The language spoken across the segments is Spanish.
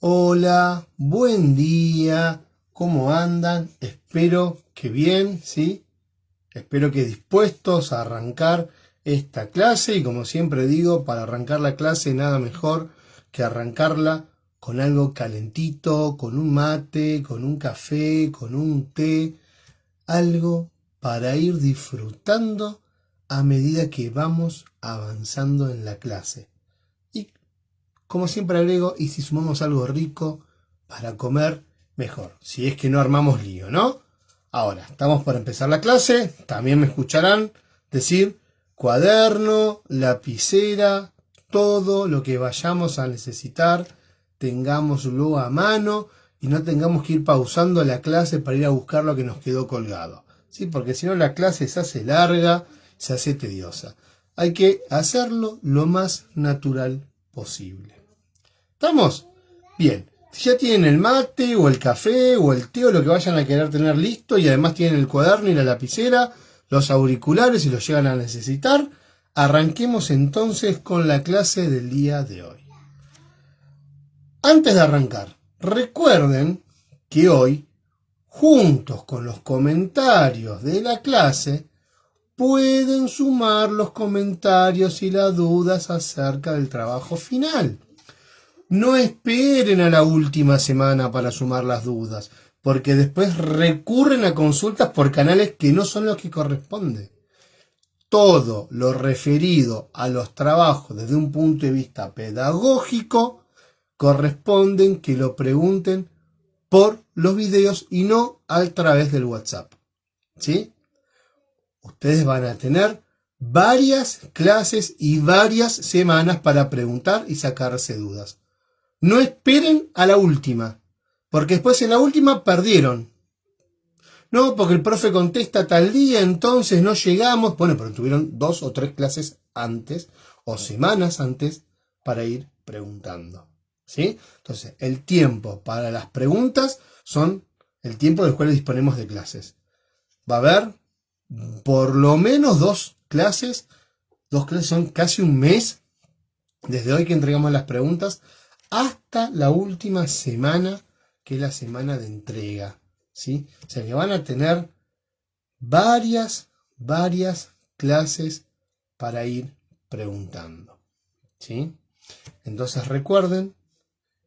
Hola, buen día, ¿cómo andan? Espero que bien, ¿sí? Espero que dispuestos a arrancar esta clase y como siempre digo, para arrancar la clase nada mejor que arrancarla con algo calentito, con un mate, con un café, con un té, algo para ir disfrutando a medida que vamos avanzando en la clase. Y como siempre agrego, y si sumamos algo rico para comer, mejor. Si es que no armamos lío, ¿no? Ahora, estamos para empezar la clase. También me escucharán decir cuaderno, lapicera, todo lo que vayamos a necesitar, tengámoslo a mano y no tengamos que ir pausando la clase para ir a buscar lo que nos quedó colgado. ¿Sí? Porque si no la clase se hace larga, se hace tediosa. Hay que hacerlo lo más natural posible. ¿Estamos? Bien. Si ya tienen el mate o el café o el té o lo que vayan a querer tener listo y además tienen el cuaderno y la lapicera, los auriculares si los llegan a necesitar, arranquemos entonces con la clase del día de hoy. Antes de arrancar, recuerden que hoy, juntos con los comentarios de la clase, pueden sumar los comentarios y las dudas acerca del trabajo final. No esperen a la última semana para sumar las dudas, porque después recurren a consultas por canales que no son los que corresponde. Todo lo referido a los trabajos desde un punto de vista pedagógico corresponden que lo pregunten por los videos y no a través del WhatsApp. ¿Sí? Ustedes van a tener varias clases y varias semanas para preguntar y sacarse dudas. No esperen a la última, porque después en la última perdieron. No, porque el profe contesta tal día, entonces no llegamos. Bueno, pero tuvieron 2 o 3 clases antes o semanas antes para ir preguntando. ¿Sí? Entonces, el tiempo para las preguntas son el tiempo del cual disponemos de clases. Va a haber por lo menos 2 clases. 2 clases son casi un mes desde hoy que entregamos las preguntas hasta la última semana, que es la semana de entrega, ¿sí? O sea que van a tener varias clases para ir preguntando, ¿sí? Entonces recuerden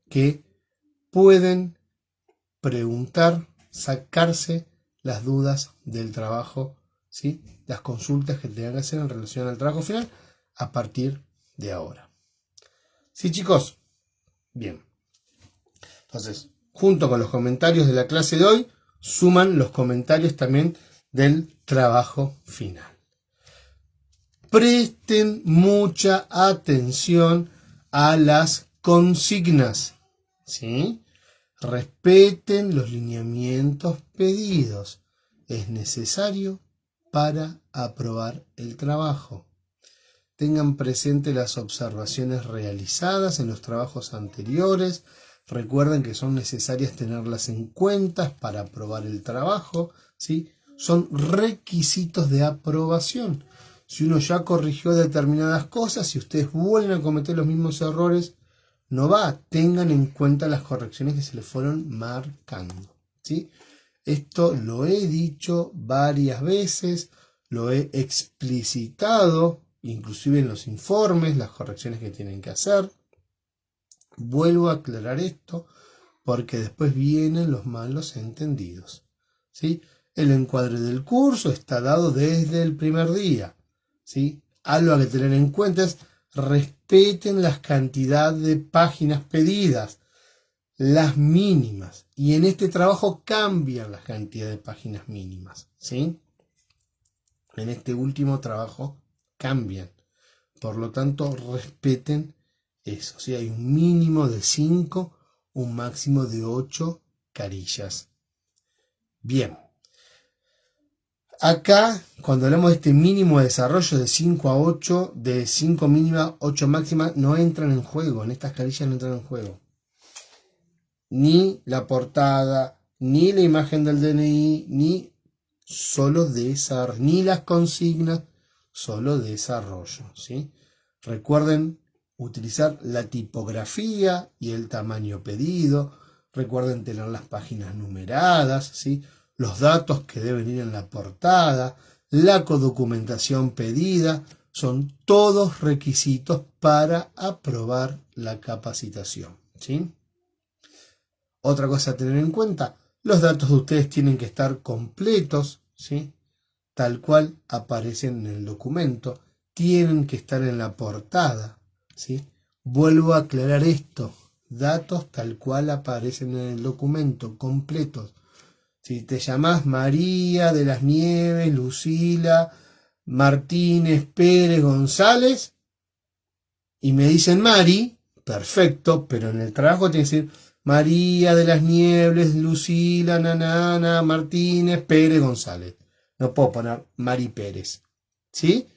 que pueden preguntar, sacarse las dudas del trabajo, ¿sí? Las consultas que tengan que hacer en relación al trabajo final a partir de ahora. ¿Sí, chicos? Bien. Entonces, junto con los comentarios de la clase de hoy, suman los comentarios también del trabajo final. Presten mucha atención a las consignas, ¿sí? Respeten los lineamientos pedidos. Es necesario para aprobar el trabajo. Tengan presente las observaciones realizadas en los trabajos anteriores. Recuerden que son necesarias tenerlas en cuenta para aprobar el trabajo, ¿sí? Son requisitos de aprobación. Si uno ya corrigió determinadas cosas, si ustedes vuelven a cometer los mismos errores, no va. Tengan en cuenta las correcciones que se les fueron marcando, ¿sí? Esto lo he dicho varias veces, lo he explicitado inclusive en los informes, las correcciones que tienen que hacer. Vuelvo a aclarar esto porque después vienen los malos entendidos, ¿sí? El encuadre del curso está dado desde el primer día, ¿sí? Algo que tener en cuenta es respeten las cantidades de páginas pedidas, las mínimas, y en este trabajo cambian las cantidades de páginas mínimas, ¿sí? En este último trabajo cambian. Por lo tanto, respeten eso. ¿Sí? Hay un mínimo de 5, un máximo de 8 carillas. Bien. Acá, cuando hablamos de este mínimo de desarrollo de 5 a 8, de 5 mínima, 8 máxima, no entran en juego. En estas carillas no entran en juego. Ni la portada, ni la imagen del DNI, ni solo desarrollo, ni las consignas, solo desarrollo, ¿sí? Recuerden utilizar la tipografía y el tamaño pedido. Recuerden tener las páginas numeradas, ¿sí? Los datos que deben ir en la portada, la codocumentación pedida, son todos requisitos para aprobar la capacitación, ¿sí? Otra cosa a tener en cuenta, los datos de ustedes tienen que estar completos, ¿sí? Tal cual aparecen en el documento, tienen que estar en la portada, ¿sí? Vuelvo a aclarar esto, datos tal cual aparecen en el documento, completos. Si te llamás María de las Nieves, Lucila, Martínez, Pérez, González, y me dicen Mari, perfecto, pero en el trabajo tiene que decir María de las Nieves, Lucila, Nanana, Martínez, Pérez, González. No puedo poner Mari Pérez, ¿sí?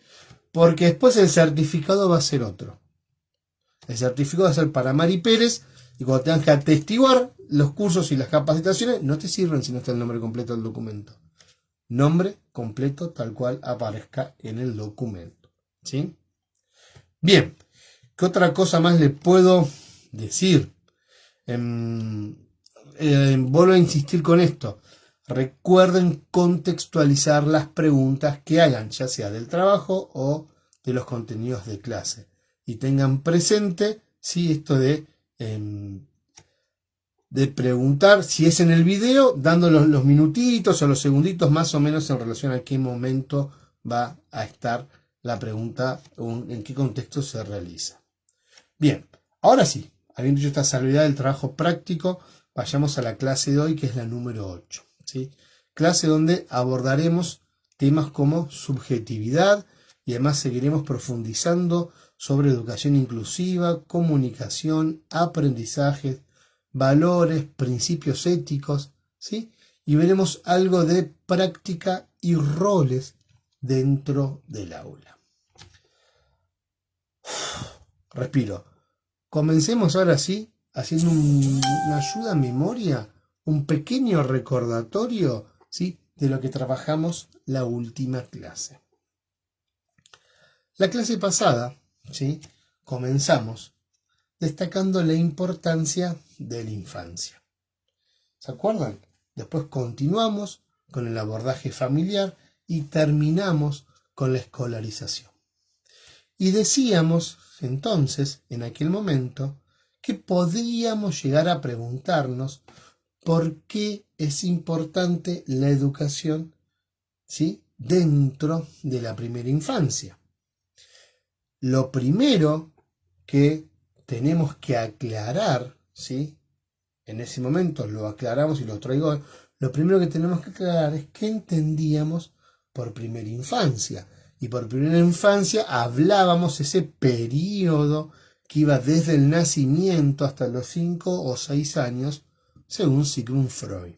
Porque después el certificado va a ser otro. El certificado va a ser para Mari Pérez y cuando tengas que atestiguar los cursos y las capacitaciones, no te sirven si no está el nombre completo del documento. Nombre completo tal cual aparezca en el documento, ¿sí? Bien, ¿qué otra cosa más le puedo decir? Vuelvo a insistir con esto. Recuerden contextualizar las preguntas que hagan, ya sea del trabajo o de los contenidos de clase. Y tengan presente, sí, esto de preguntar, si es en el video, dando los minutitos o los segunditos más o menos en relación a qué momento va a estar la pregunta o en qué contexto se realiza. Bien, ahora sí, habiendo hecho esta salvedad del trabajo práctico, vayamos a la clase de hoy, que es la número 8. ¿Sí? Clase donde abordaremos temas como subjetividad y además seguiremos profundizando sobre educación inclusiva, comunicación, aprendizaje, valores, principios éticos, ¿sí? Y veremos algo de práctica y roles dentro del aula. Respiro. Comencemos ahora sí haciendo una ayuda a memoria, un pequeño recordatorio, ¿sí?, de lo que trabajamos la última clase. La clase pasada, ¿sí?, comenzamos destacando la importancia de la infancia. ¿Se acuerdan? Después continuamos con el abordaje familiar y terminamos con la escolarización. Y decíamos entonces, en aquel momento, que podríamos llegar a preguntarnos por qué es importante la educación, ¿sí?, dentro de la primera infancia. Lo primero que tenemos que aclarar, ¿sí?, en ese momento lo aclaramos y lo traigo, lo primero que tenemos que aclarar es qué entendíamos por primera infancia. Y por primera infancia hablábamos ese periodo que iba desde el nacimiento hasta los 5 o 6 años, según Sigmund Freud.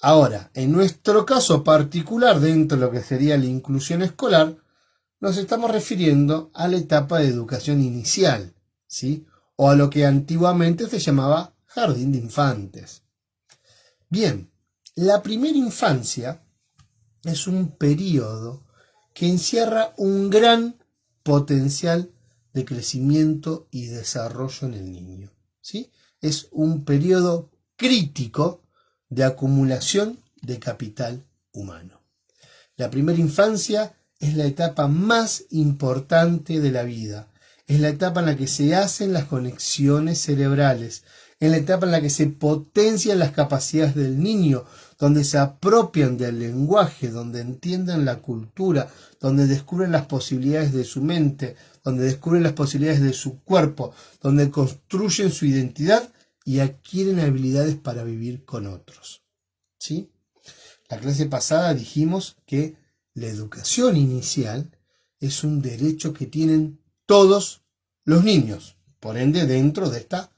Ahora, en nuestro caso particular, dentro de lo que sería la inclusión escolar, nos estamos refiriendo a la etapa de educación inicial, ¿sí?, o a lo que antiguamente se llamaba jardín de infantes. Bien, la primera infancia es un periodo que encierra un gran potencial de crecimiento y desarrollo en el niño, ¿sí? Es un periodo crítico de acumulación de capital humano. La primera infancia es la etapa más importante de la vida. Es la etapa en la que se hacen las conexiones cerebrales, es la etapa en la que se potencian las capacidades del niño, donde se apropian del lenguaje, donde entienden la cultura, donde descubren las posibilidades de su mente, donde descubren las posibilidades de su cuerpo, donde construyen su identidad y adquieren habilidades para vivir con otros, ¿sí? La clase pasada dijimos que la educación inicial es un derecho que tienen todos los niños, por ende dentro de esta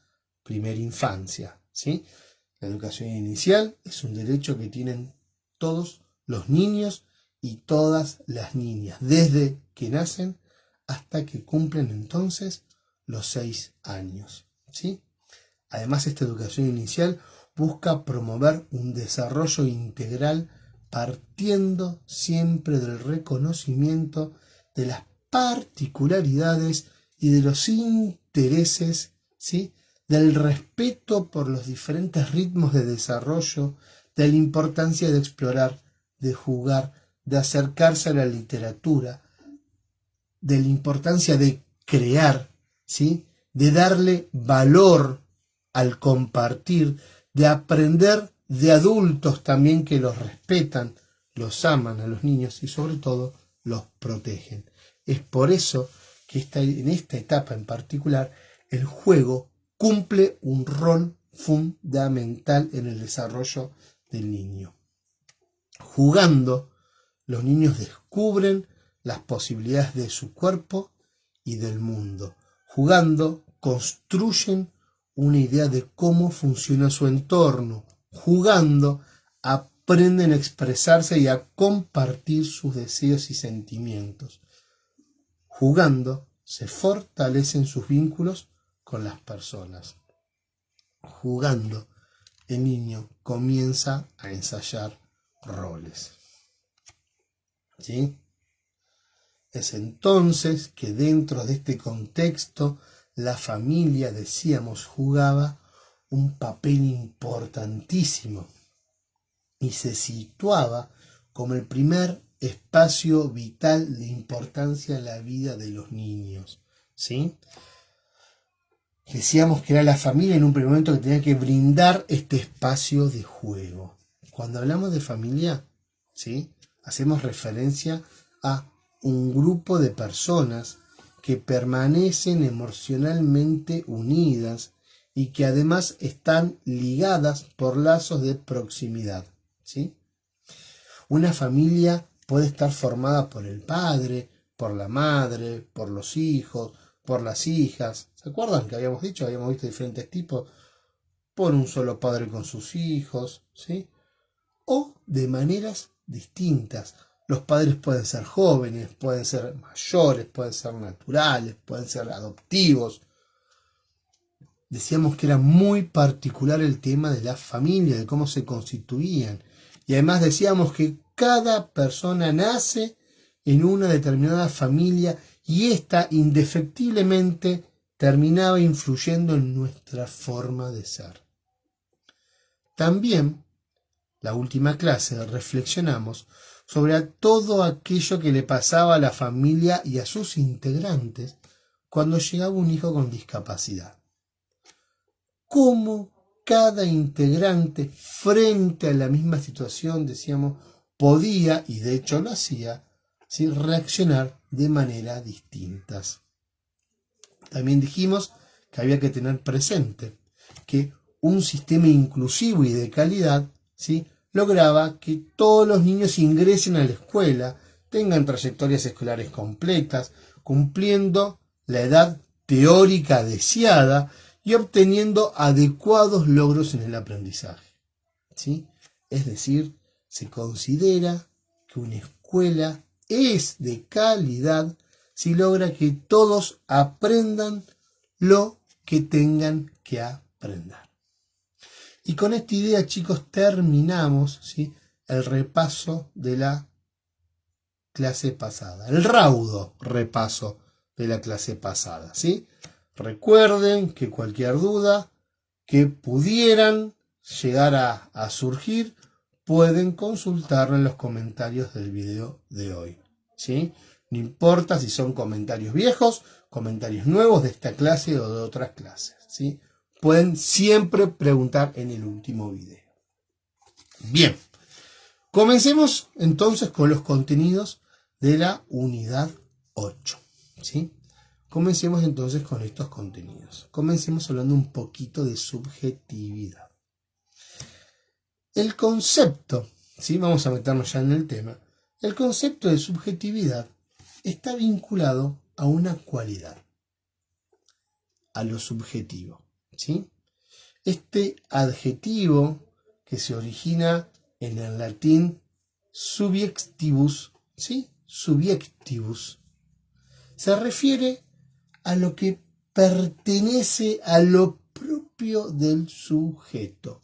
primera infancia, ¿sí? La educación inicial es un derecho que tienen todos los niños y todas las niñas, desde que nacen hasta que cumplen entonces los 6 años, ¿sí? Además, esta educación inicial busca promover un desarrollo integral partiendo siempre del reconocimiento de las particularidades y de los intereses, ¿sí? Del respeto por los diferentes ritmos de desarrollo, de la importancia de explorar, de jugar, de acercarse a la literatura, de la importancia de crear, ¿sí? De darle valor al compartir, de aprender de adultos también que los respetan, los aman a los niños y sobre todo los protegen. Es por eso que en esta etapa en particular el juego cumple un rol fundamental en el desarrollo del niño. Jugando, los niños descubren las posibilidades de su cuerpo y del mundo. Jugando, construyen una idea de cómo funciona su entorno. Jugando, aprenden a expresarse y a compartir sus deseos y sentimientos. Jugando, se fortalecen sus vínculos con las personas. Jugando, el niño comienza a ensayar roles. ¿Sí? Es entonces que dentro de este contexto la familia, decíamos, jugaba un papel importantísimo y se situaba como el primer espacio vital de importancia en la vida de los niños. ¿Sí? Decíamos que era la familia en un primer momento que tenía que brindar este espacio de juego. Cuando hablamos de familia, ¿sí? Hacemos referencia a un grupo de personas que permanecen emocionalmente unidas y que además están ligadas por lazos de proximidad, ¿sí? Una familia puede estar formada por el padre, por la madre, por los hijos, por las hijas. ¿Se acuerdan que habíamos dicho? Habíamos visto diferentes tipos. Por un solo padre con sus hijos, ¿sí? O de maneras distintas. Los padres pueden ser jóvenes, pueden ser mayores, pueden ser naturales, pueden ser adoptivos. Decíamos que era muy particular el tema de la familia, de cómo se constituían. Y además decíamos que cada persona nace en una determinada familia y ésta indefectiblemente terminaba influyendo en nuestra forma de ser. También, la última clase, reflexionamos sobre todo aquello que le pasaba a la familia y a sus integrantes cuando llegaba un hijo con discapacidad. Cómo cada integrante frente a la misma situación, decíamos, podía, y de hecho lo hacía, ¿sí? Reaccionar de manera distintas. También dijimos que había que tener presente que un sistema inclusivo y de calidad, ¿sí? Lograba que todos los niños ingresen a la escuela, tengan trayectorias escolares completas, cumpliendo la edad teórica deseada y obteniendo adecuados logros en el aprendizaje, ¿sí? Es decir, se considera que una escuela es de calidad si logra que todos aprendan lo que tengan que aprender. Y con esta idea, chicos, terminamos, ¿sí? El repaso de la clase pasada, el raudo repaso de la clase pasada, ¿sí? Recuerden que cualquier duda que pudieran llegar a surgir, pueden consultarlo en los comentarios del video de hoy, ¿sí? No importa si son comentarios viejos, comentarios nuevos de esta clase o de otras clases, ¿sí? Pueden siempre preguntar en el último video. Bien, comencemos entonces con los contenidos de la unidad 8, ¿sí? Comencemos entonces con estos contenidos. Comencemos hablando un poquito de subjetividad. El concepto, ¿sí? Vamos a meternos ya en el tema. El concepto de subjetividad está vinculado a una cualidad, a lo subjetivo, ¿sí? Este adjetivo que se origina en el latín subjectivus, ¿sí? Subjectivus, se refiere a lo que pertenece a lo propio del sujeto.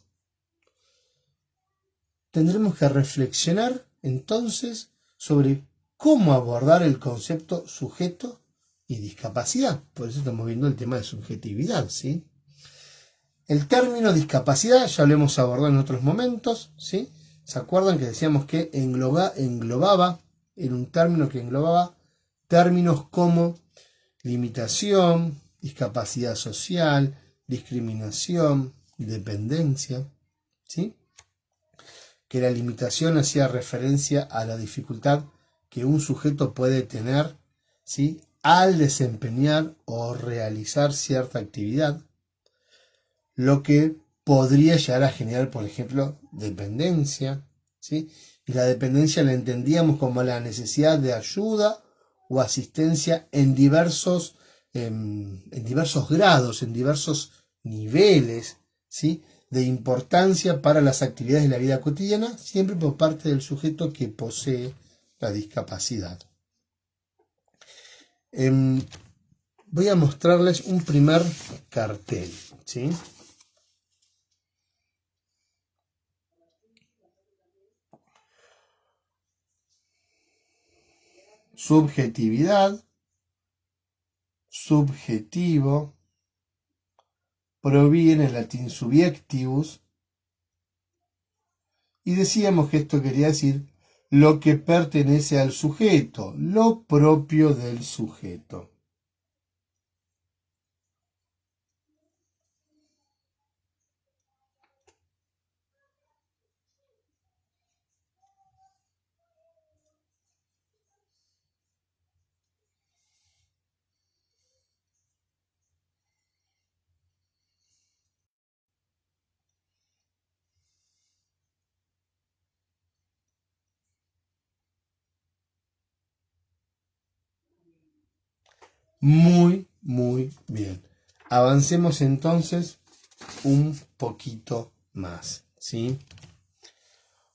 Tendremos que reflexionar entonces sobre cómo abordar el concepto sujeto y discapacidad. Por eso estamos viendo el tema de subjetividad, ¿sí? El término discapacidad ya lo hemos abordado en otros momentos, ¿sí? ¿Se acuerdan que decíamos que englobaba, era un término que englobaba términos como limitación, discapacidad social, discriminación, dependencia, ¿sí? Que la limitación hacía referencia a la dificultad que un sujeto puede tener, ¿sí?, al desempeñar o realizar cierta actividad, lo que podría llegar a generar, por ejemplo, dependencia, ¿sí? Y la dependencia la entendíamos como la necesidad de ayuda o asistencia en diversos grados, en diversos niveles, ¿sí?, de importancia para las actividades de la vida cotidiana, siempre por parte del sujeto que posee la discapacidad. Voy a mostrarles un primer cartel, ¿sí? Subjetividad, subjetivo, proviene del latín subjectivus, y decíamos que esto quería decir lo que pertenece al sujeto, lo propio del sujeto. Muy, muy bien. Avancemos entonces un poquito más, ¿sí?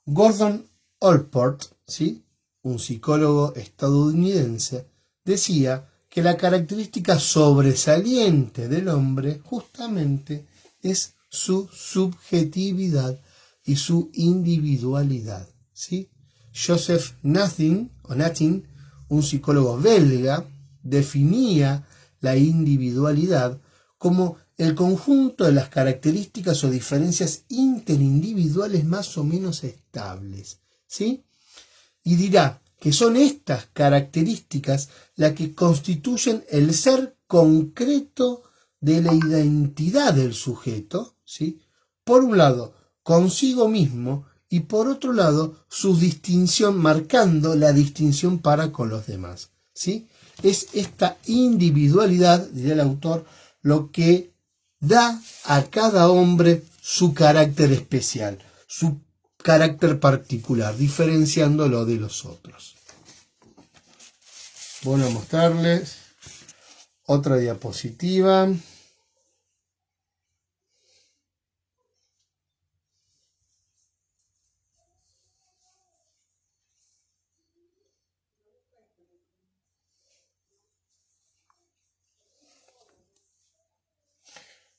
Gordon Allport, ¿sí?, un psicólogo estadounidense, decía que la característica sobresaliente del hombre justamente es su subjetividad y su individualidad, ¿sí? Joseph Natin, un psicólogo belga, definía la individualidad como el conjunto de las características o diferencias interindividuales más o menos estables, ¿sí? Y dirá que son estas características las que constituyen el ser concreto de la identidad del sujeto, ¿sí?, por un lado, consigo mismo, y por otro lado, su distinción, marcando la distinción para con los demás, ¿sí? Es esta individualidad, diría el autor, lo que da a cada hombre su carácter especial, su carácter particular, diferenciándolo de los otros. Voy a mostrarles otra diapositiva.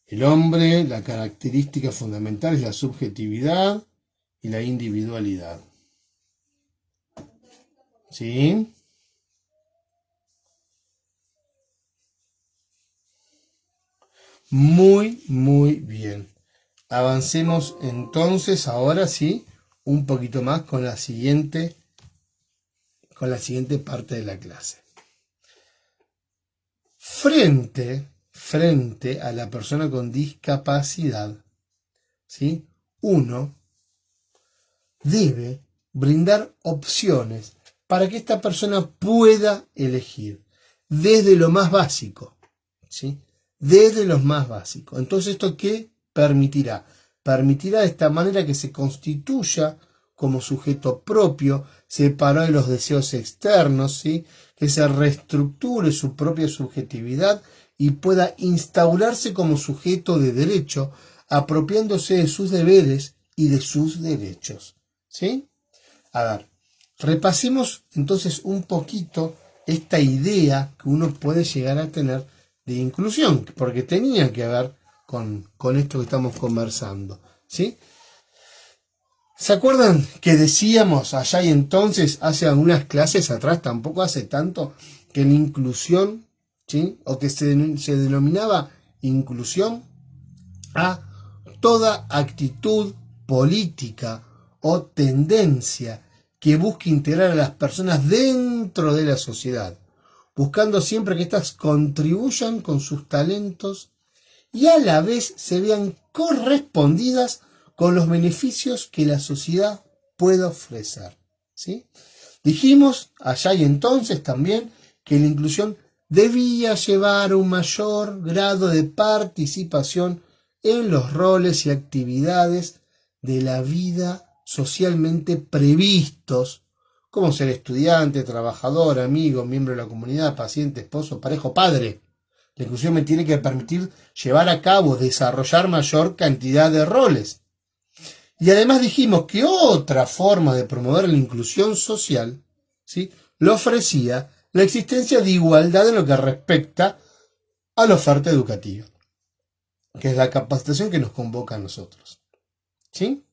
El hombre, la característica fundamental es la subjetividad y la individualidad. ¿Sí? Muy, muy bien. Avancemos entonces ahora sí un poquito más con la siguiente parte de la clase. Frente a la persona con discapacidad, ¿sí?, uno debe brindar opciones para que esta persona pueda elegir desde lo más básico, ¿sí?, desde lo más básico. Entonces, ¿esto qué permitirá? Permitirá de esta manera que se constituya como sujeto propio, separado de los deseos externos, ¿sí?, que se reestructure su propia subjetividad y pueda instaurarse como sujeto de derecho, apropiándose de sus deberes y de sus derechos, ¿sí? A ver, repasemos entonces un poquito esta idea que uno puede llegar a tener de inclusión, porque tenía que ver con esto que estamos conversando, ¿sí? ¿Se acuerdan que decíamos allá y entonces, hace algunas clases atrás, tampoco hace tanto, que la inclusión ¿sí? O que se denominaba inclusión a toda actitud política o tendencia que busque integrar a las personas dentro de la sociedad, buscando siempre que éstas contribuyan con sus talentos y a la vez se vean correspondidas con los beneficios que la sociedad puede ofrecer, ¿sí? Dijimos allá y entonces también que la inclusión debía llevar a un mayor grado de participación en los roles y actividades de la vida socialmente previstos, como ser estudiante, trabajador, amigo, miembro de la comunidad, paciente, esposo, pareja, padre. La inclusión me tiene que permitir llevar a cabo, desarrollar mayor cantidad de roles. Y además dijimos que otra forma de promover la inclusión social, ¿sí?, lo ofrecía la existencia de igualdad en lo que respecta a la oferta educativa, que es la capacitación que nos convoca a nosotros, ¿sí?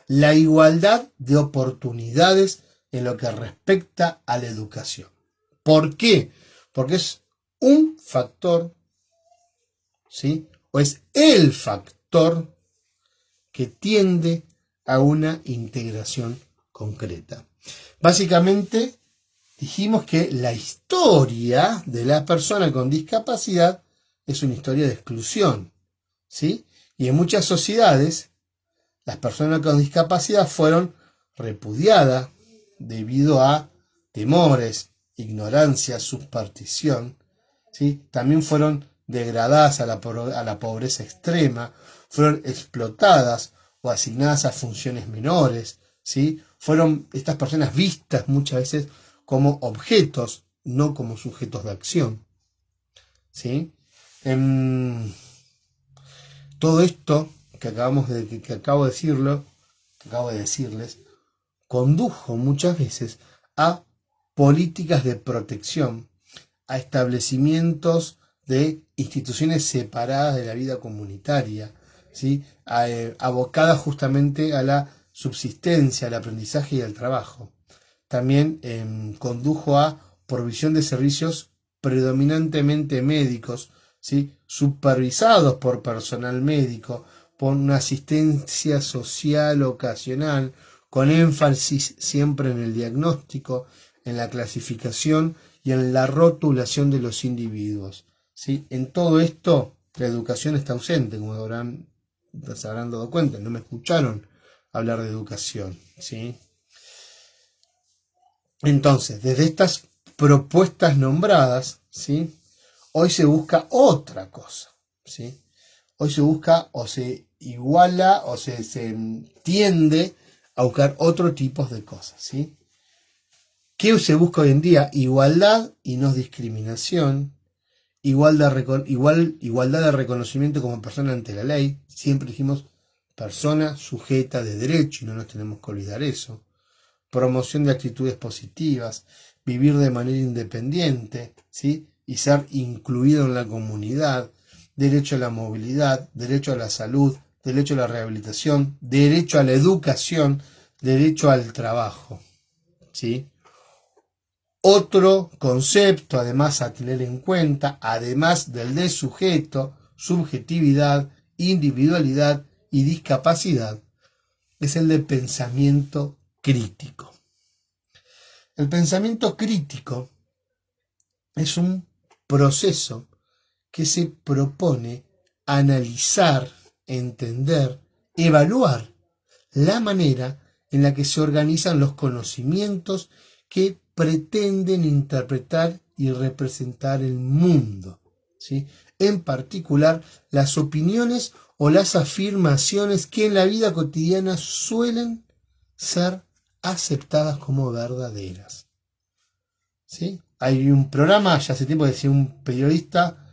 La igualdad de oportunidades en lo que respecta a la educación. ¿Por qué? Porque es un factor, ¿sí?, o es el factor que tiende a una integración concreta. Básicamente, dijimos que la historia de la persona con discapacidad es una historia de exclusión, ¿sí? Y en muchas sociedades, las personas con discapacidad fueron repudiadas debido a temores, ignorancia, superstición, ¿sí? También fueron degradadas a la pobreza extrema, fueron explotadas o asignadas a funciones menores, ¿sí? Fueron estas personas vistas muchas veces como objetos, no como sujetos de acción, ¿sí? Todo esto que acabo de decirles, condujo muchas veces a políticas de protección, a establecimientos de instituciones separadas de la vida comunitaria, ¿sí?, abocadas justamente a la subsistencia, al aprendizaje y al trabajo. También condujo a provisión de servicios predominantemente médicos, ¿sí?, supervisados por personal médico, por una asistencia social ocasional, con énfasis siempre en el diagnóstico, en la clasificación y en la rotulación de los individuos, ¿sí? En todo esto, la educación está ausente, como se habrán dado cuenta, no me escucharon hablar de educación, ¿sí? Entonces, desde estas propuestas nombradas, ¿sí?, hoy se busca otra cosa, ¿sí? Hoy se busca o se iguala o se tiende a buscar otro tipo de cosas, ¿sí? ¿Qué se busca hoy en día? Igualdad y no discriminación, igualdad de reconocimiento como persona ante la ley. Siempre dijimos persona sujeta de derecho y no nos tenemos que olvidar eso. Promoción de actitudes positivas, vivir de manera independiente, ¿sí?, y ser incluido en la comunidad, derecho a la movilidad, derecho a la salud, derecho a la rehabilitación, derecho a la educación, derecho al trabajo, ¿sí? Otro concepto, además, a tener en cuenta, además del de sujeto, subjetividad, individualidad y discapacidad, es el de pensamiento crítico. El pensamiento crítico es un proceso que se propone analizar, entender, evaluar la manera en la que se organizan los conocimientos que pretenden interpretar y representar el mundo, ¿sí? En particular, las opiniones o las afirmaciones que en la vida cotidiana suelen ser aceptadas como verdaderas, ¿sí? Hay un programa, ya hace tiempo que decía un periodista,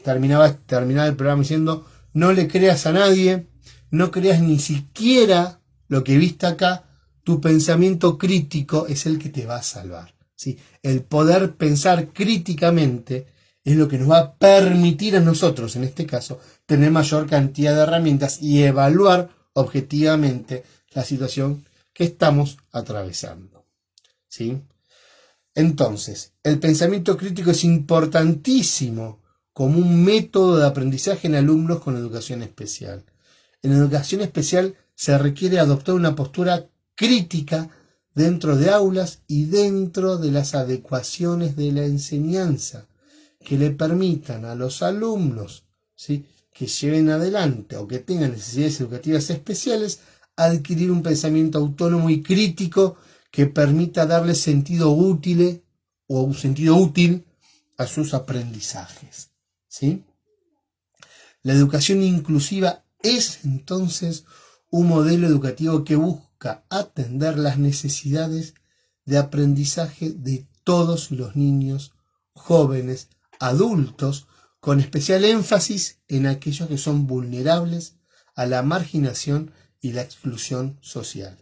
terminaba el programa diciendo: no le creas a nadie, no creas ni siquiera lo que viste acá, tu pensamiento crítico es el que te va a salvar, ¿sí? El poder pensar críticamente es lo que nos va a permitir a nosotros, en este caso, tener mayor cantidad de herramientas y evaluar objetivamente la situación que estamos atravesando, ¿sí? Entonces, el pensamiento crítico es importantísimo como un método de aprendizaje en alumnos con educación especial. En educación especial se requiere adoptar una postura crítica dentro de aulas y dentro de las adecuaciones de la enseñanza que le permitan a los alumnos, ¿sí?, que lleven adelante o que tengan necesidades educativas especiales adquirir un pensamiento autónomo y crítico que permita darle sentido útil o un sentido útil a sus aprendizajes, ¿sí? La educación inclusiva es entonces un modelo educativo que busca atender las necesidades de aprendizaje de todos los niños, jóvenes, adultos, con especial énfasis en aquellos que son vulnerables a la marginación y la exclusión social.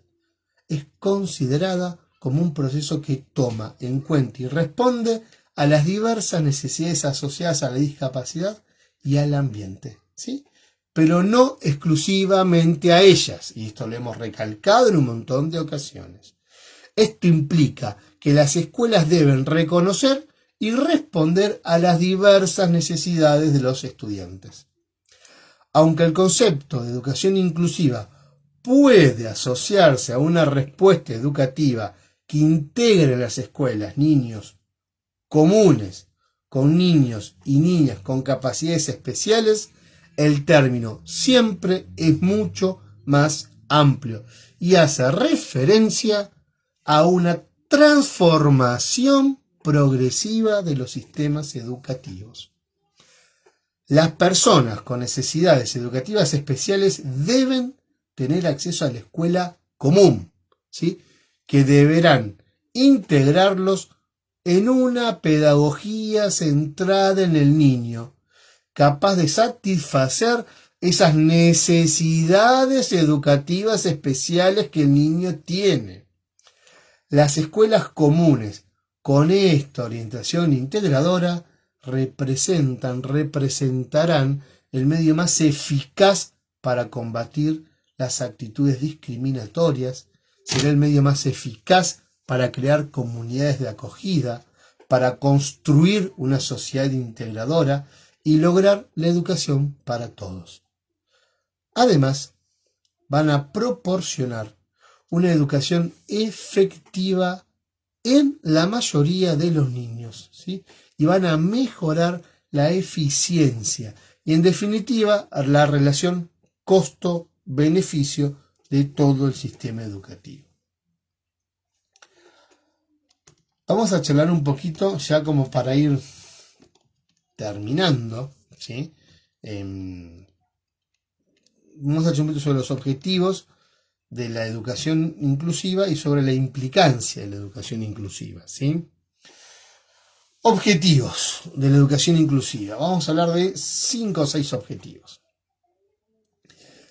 Es considerada como un proceso que toma en cuenta y responde a las diversas necesidades asociadas a la discapacidad y al ambiente, ¿sí?, pero no exclusivamente a ellas, y esto lo hemos recalcado en un montón de ocasiones. Esto implica que las escuelas deben reconocer y responder a las diversas necesidades de los estudiantes. Aunque el concepto de educación inclusiva puede asociarse a una respuesta educativa que integre en las escuelas niños comunes con niños y niñas con capacidades especiales, el término siempre es mucho más amplio y hace referencia a una transformación progresiva de los sistemas educativos. Las personas con necesidades educativas especiales deben tener acceso a la escuela común, ¿sí?, que deberán integrarlos en una pedagogía centrada en el niño, capaz de satisfacer esas necesidades educativas especiales que el niño tiene. Las escuelas comunes con esta orientación integradora representarán el medio más eficaz para combatir las actitudes discriminatorias, será el medio más eficaz para crear comunidades de acogida, para construir una sociedad integradora y lograr la educación para todos. Además, van a proporcionar una educación efectiva en la mayoría de los niños, ¿sí?, y van a mejorar la eficiencia y, en definitiva, la relación costo-beneficio de todo el sistema educativo. Vamos a charlar un poquito ya como para ir terminando, ¿sí? Vamos a hablar un poquito sobre los objetivos de la educación inclusiva y sobre la implicancia de la educación inclusiva, ¿sí? Objetivos de la educación inclusiva. Vamos a hablar de 5 o 6 objetivos.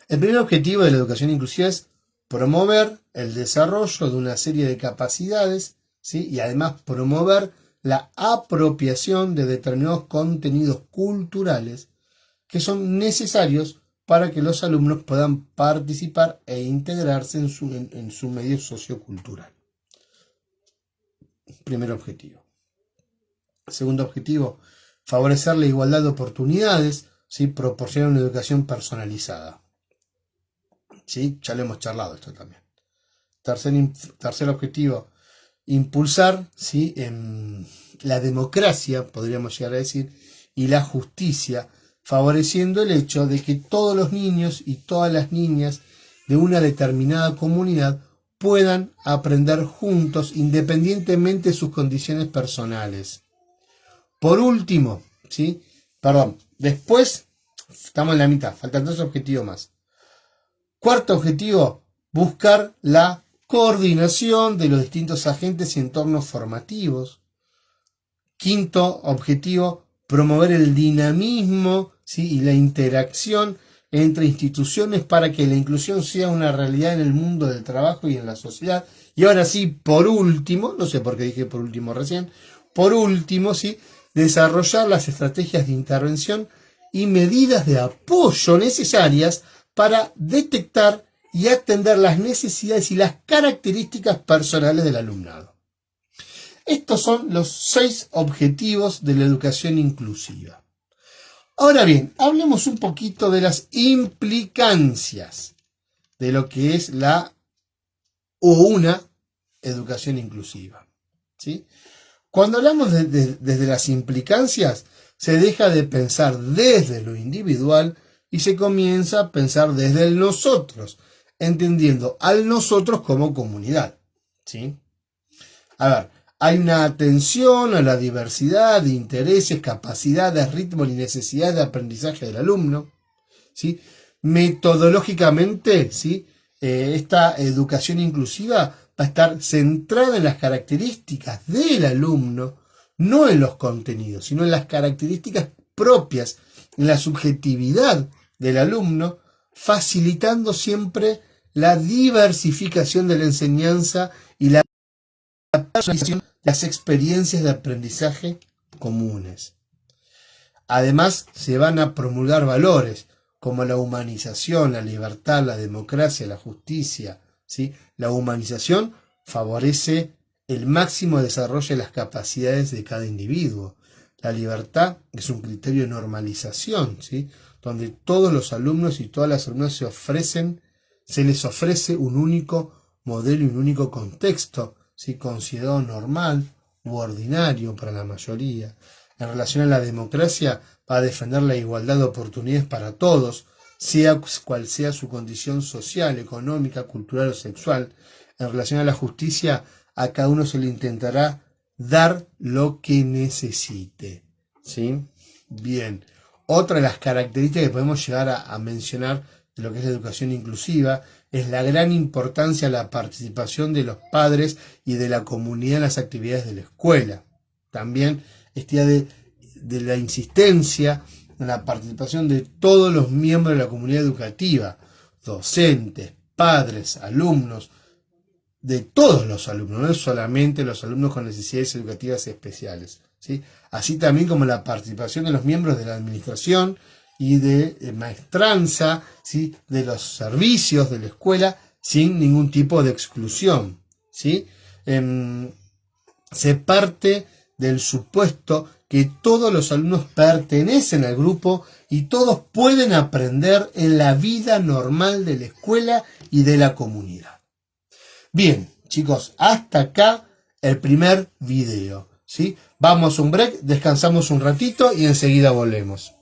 El primer objetivo de la educación inclusiva es promover el desarrollo de una serie de capacidades, ¿sí?, y además promover la apropiación de determinados contenidos culturales que son necesarios para que los alumnos puedan participar e integrarse en su medio sociocultural. Primer objetivo. Segundo objetivo, favorecer la igualdad de oportunidades, ¿sí?, proporcionar una educación personalizada. ¿Sí? Ya lo hemos charlado esto también. Tercer objetivo, impulsar, ¿sí?, la democracia, podríamos llegar a decir, y la justicia, favoreciendo el hecho de que todos los niños y todas las niñas de una determinada comunidad puedan aprender juntos independientemente de sus condiciones personales. Por último, ¿sí?, después estamos en la mitad, faltan 2 objetivos más. Cuarto objetivo, buscar la coordinación de los distintos agentes y entornos formativos. Quinto objetivo, promover el dinamismo, ¿sí?, y la interacción entre instituciones para que la inclusión sea una realidad en el mundo del trabajo y en la sociedad. Y ahora sí, por último, no sé por qué dije por último recién, por último, sí, desarrollar las estrategias de intervención y medidas de apoyo necesarias para detectar y atender las necesidades y las características personales del alumnado. Estos son los 6 objetivos de la educación inclusiva. Ahora bien, hablemos un poquito de las implicancias de lo que es una educación inclusiva, ¿sí? Cuando hablamos desde las implicancias, se deja de pensar desde lo individual y se comienza a pensar desde el nosotros, entendiendo al nosotros como comunidad, ¿sí? A ver, hay una atención a la diversidad de intereses, capacidades, ritmos y necesidades de aprendizaje del alumno, ¿sí? Metodológicamente, ¿sí? Esta educación inclusiva va a estar centrada en las características del alumno, no en los contenidos, sino en las características propias, en la subjetividad del alumno, facilitando siempre la diversificación de la enseñanza y la personalización de las experiencias de aprendizaje comunes. Además, se van a promulgar valores como la humanización, la libertad, la democracia, la justicia, ¿sí? La humanización favorece el máximo desarrollo de las capacidades de cada individuo. La libertad es un criterio de normalización, ¿sí? Donde todos los alumnos y todas las alumnas se les ofrece un único modelo y un único contexto, ¿sí? Considerado normal u ordinario para la mayoría. En relación a la democracia, va a defender la igualdad de oportunidades para todos, sea cual sea su condición social, económica, cultural o sexual. En relación a la justicia, a cada uno se le intentará dar lo que necesite, ¿sí? Bien. Otra de las características que podemos llegar a mencionar de lo que es la educación inclusiva es la gran importancia de la participación de los padres y de la comunidad en las actividades de la escuela. También esta idea de la insistencia en la participación de todos los miembros de la comunidad educativa, docentes, padres, alumnos, de todos los alumnos, no solamente los alumnos con necesidades educativas especiales, ¿sí? Así también como la participación de los miembros de la administración y de maestranza, ¿sí? De los servicios de la escuela, sin ningún tipo de exclusión, ¿sí? Se parte del supuesto que todos los alumnos pertenecen al grupo y todos pueden aprender en la vida normal de la escuela y de la comunidad. Bien, chicos, hasta acá el primer video, ¿sí? Vamos a un break, descansamos un ratito y enseguida volvemos.